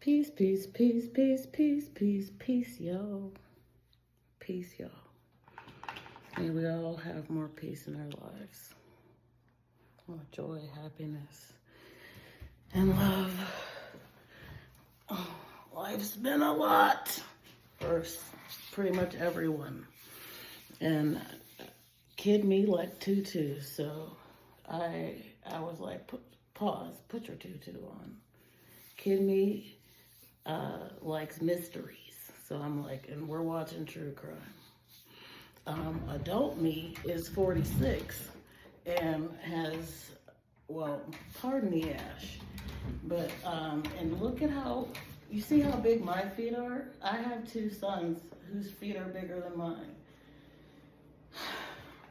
Peace, peace, peace, peace, peace, peace, peace, y'all. Peace, y'all. May we all have more peace in our lives. More joy, happiness, and love. Oh, life's been a lot for pretty much everyone. And kid me like tutu, so I was like, pause, put your tutu on. Kid me likes mysteries. So I'm like, and we're watching true crime. Adult me is 46 and has, well, pardon the ash, but, and look at how, you see how big my feet are? I have two sons whose feet are bigger than mine.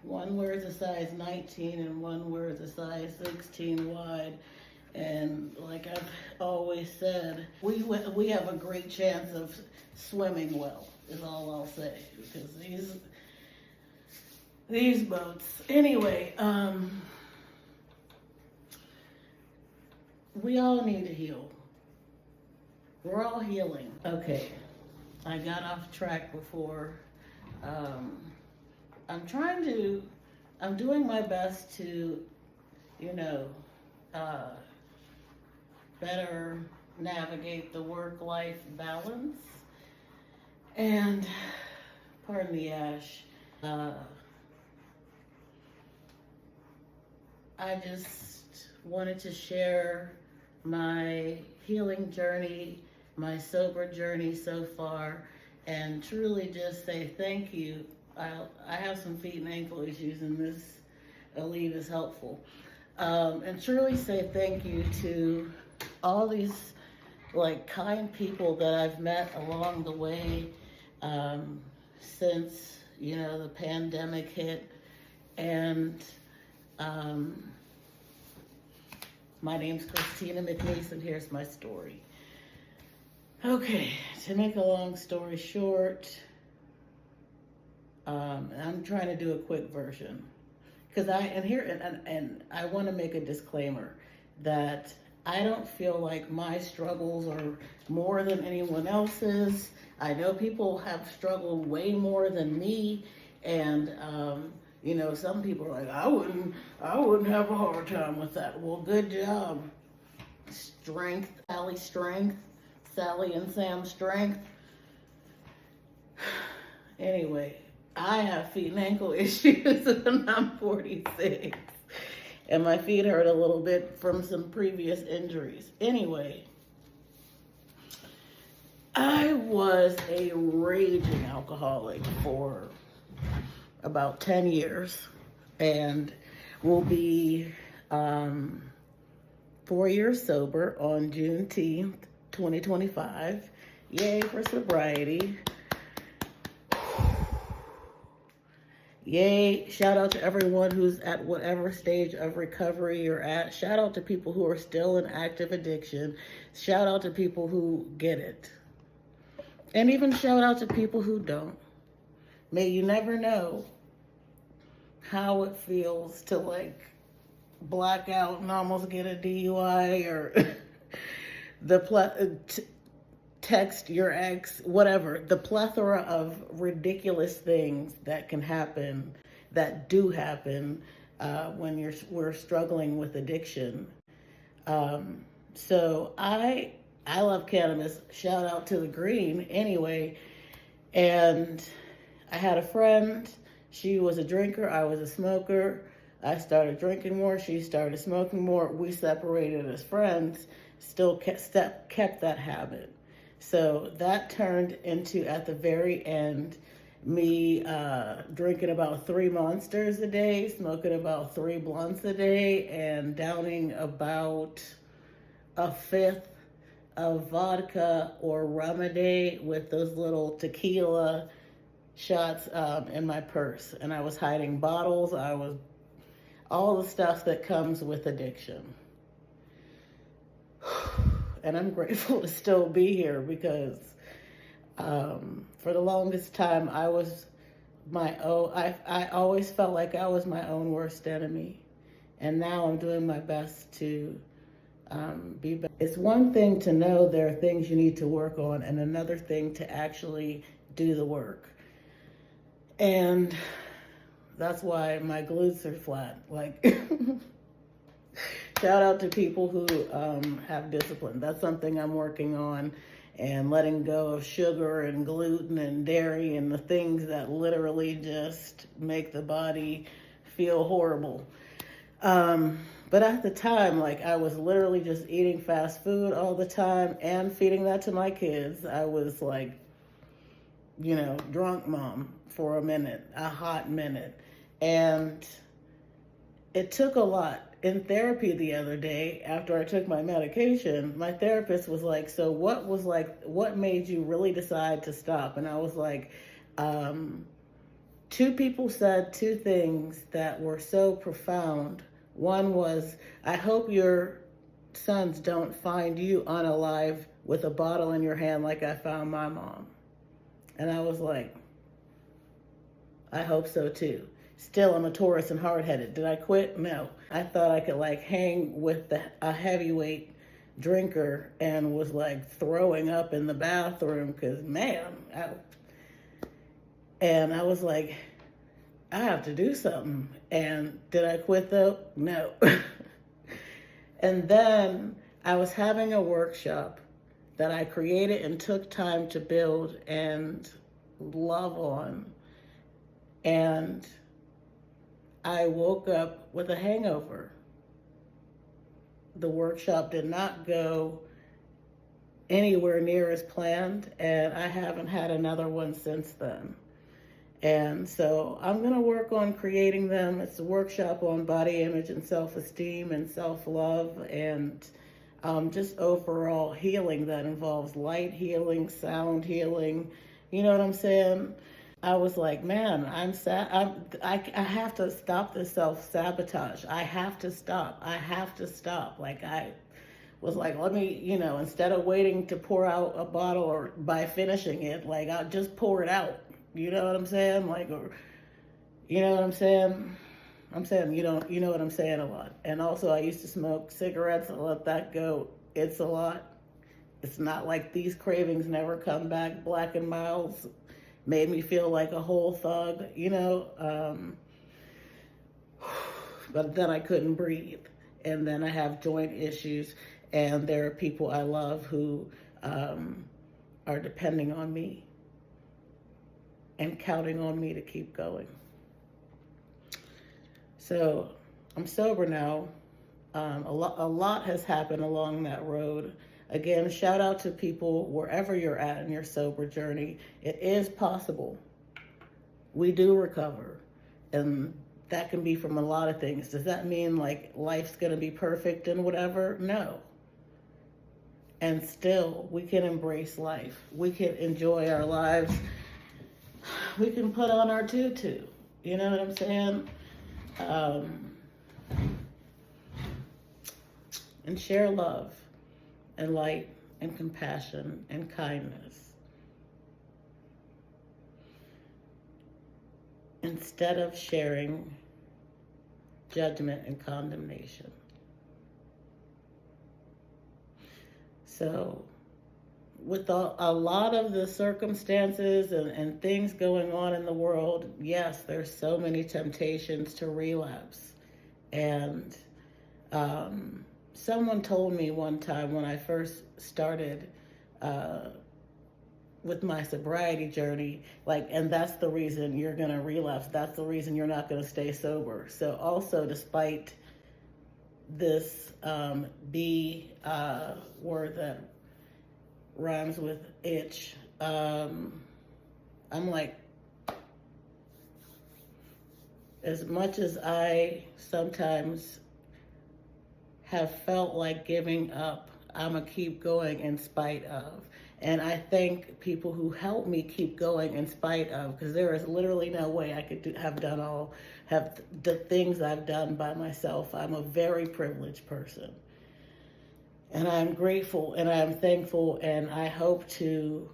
One wears a size 19 and one wears a size 16 wide. And like I've always said, we have a great chance of swimming well, is all I'll say, because these boats. Anyway, we all need to heal. We're all healing. Okay, I got off track before. I'm doing my best to, better navigate the work-life balance. And, pardon the ash, I just wanted to share my healing journey, my sober journey so far, and truly just say thank you. I have some feet and ankle issues, and this Aleve is helpful. And truly say thank you to all these like kind people that I've met along the way since the pandemic hit. And my name's Christina McNeese, and here's my story. Okay, to make a long story short, I'm trying to do a quick version because I want to make a disclaimer that I don't feel like my struggles are more than anyone else's. I know people have struggled way more than me, and some people are like, I wouldn't have a hard time with that. Well, good job. Sally and Sam Strength. Anyway, I have feet and ankle issues, and I'm 46. And my feet hurt a little bit from some previous injuries. Anyway, I was a raging alcoholic for about 10 years and will be 4 years sober on Juneteenth, 2025. Yay for sobriety. Yay, shout out to everyone who's at whatever stage of recovery you're at. Shout out to people who are still in active addiction. Shout out to people who get it. And even shout out to people who don't. May you never know how it feels to like black out and almost get a DUI or text your ex, whatever, the plethora of ridiculous things that can happen, that do happen when we're struggling with addiction. So I love cannabis. Shout out to the green anyway. And I had a friend. She was a drinker. I was a smoker. I started drinking more. She started smoking more. We separated as friends. Still kept that habit. So that turned into, at the very end, me drinking about 3 Monsters a day, smoking about 3 blunts a day, and downing about a fifth of vodka or rum a day with those little tequila shots in my purse. And I was hiding bottles. All the stuff that comes with addiction. And I'm grateful to still be here because for the longest time I always felt like I was my own worst enemy. And now I'm doing my best to be better. It's one thing to know there are things you need to work on, and another thing to actually do the work. And that's why my glutes are flat. Like, shout out to people who have discipline. That's something I'm working on, and letting go of sugar and gluten and dairy and the things that literally just make the body feel horrible. But at the time, like, I was literally just eating fast food all the time and feeding that to my kids. I was like, drunk mom for a hot minute. And it took a lot. In therapy the other day, after I took my medication, my therapist was like, so what made you really decide to stop? And I was like, two people said two things that were so profound. One was, I hope your sons don't find you unalive with a bottle in your hand like I found my mom. And I was like, I hope so too. Still, I'm a Taurus and hard-headed. Did I quit? No. I thought I could hang with a heavyweight drinker and was throwing up in the bathroom because, man. And I was like, I have to do something. And did I quit though? No. And then I was having a workshop that I created and took time to build and love on. And I woke up with a hangover. The workshop did not go anywhere near as planned, and I haven't had another one since then. And so I'm going to work on creating them. It's a workshop on body image and self-esteem and self-love and just overall healing that involves light healing, sound healing. You know what I'm saying? I was like, man, I have to stop this self-sabotage. I have to stop. Like, I was like, let me, instead of waiting to pour out a bottle or by finishing it, I'll just pour it out. You know what I'm saying? You know what I'm saying? I'm saying, you know what I'm saying a lot. And also, I used to smoke cigarettes. I let that go. It's a lot. It's not like these cravings never come back. Black and Milds made me feel like a whole thug, but then I couldn't breathe. And then I have joint issues, and there are people I love who are depending on me and counting on me to keep going. So I'm sober now. A lot has happened along that road. Again, shout out to people wherever you're at in your sober journey. It is possible. We do recover. And that can be from a lot of things. Does that mean life's going to be perfect and whatever? No. And still, we can embrace life. We can enjoy our lives. We can put on our tutu. You know what I'm saying? And share love and light and compassion and kindness. Instead of sharing judgment and condemnation. So, with a lot of the circumstances and things going on in the world, yes, there's so many temptations to relapse. And someone told me one time when I first started with my sobriety journey, and that's the reason you're going to relapse. That's the reason you're not going to stay sober. So also, despite this B word that rhymes with itch, I'm like, as much as I sometimes have felt like giving up, I'm gonna keep going in spite of. And I thank people who help me keep going in spite of, because there is literally no way I could have the things I've done by myself. I'm a very privileged person. And I'm grateful and I'm thankful, and I hope to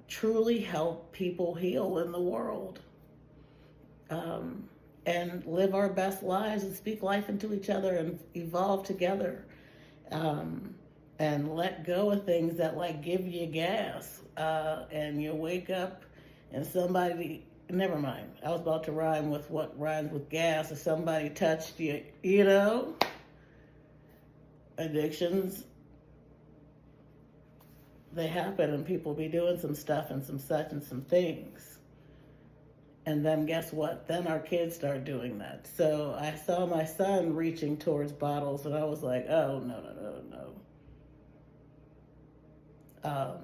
truly help people heal in the world. And live our best lives and speak life into each other and evolve together. and let go of things that like give you gas. And you wake up and somebody, never mind, I was about to rhyme with what rhymes with gas, if somebody touched you, you know? Addictions, they happen and people be doing some stuff and some such and some things. And then guess what? Then our kids start doing that. So I saw my son reaching towards bottles and I was like, oh, no, no, no, no.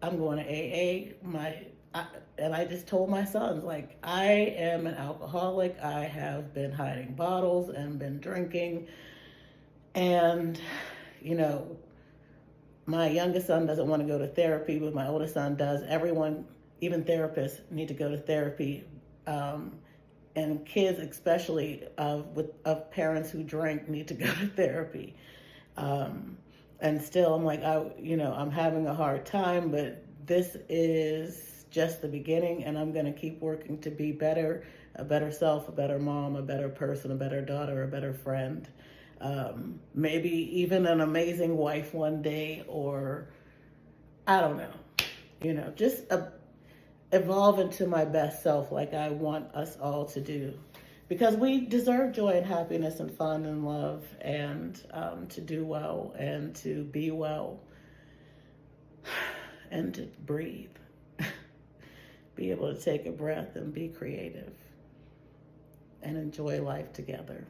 I'm going to AA. And I just told my sons, like, I am an alcoholic. I have been hiding bottles and been drinking. And, you know, my youngest son doesn't want to go to therapy, but my oldest son does. Everyone, even therapists, need to go to therapy. And kids, especially of parents who drink, need to go to therapy. And still, I'm like, I'm having a hard time, but this is just the beginning, and I'm going to keep working to be better, a better self, a better mom, a better person, a better daughter, a better friend. Maybe even an amazing wife one day, or I don't know, just evolve into my best self like I want us all to do. Because we deserve joy and happiness and fun and love and to do well and to be well and to breathe. Be able to take a breath and be creative and enjoy life together.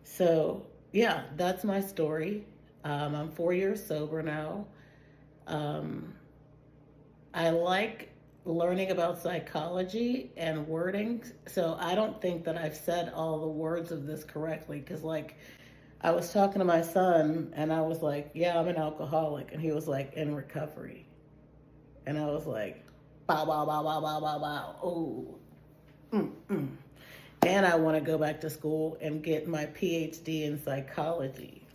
So, yeah, that's my story. I'm 4 years sober now. I like learning about psychology and wording, so I don't think that I've said all the words of this correctly, because like I was talking to my son and I was like, yeah, I'm an alcoholic, and he was like, in recovery, and I was like, bow, bow, bow, bow, bow, bow, bow, oh, and I want to go back to school and get my PhD in psychology.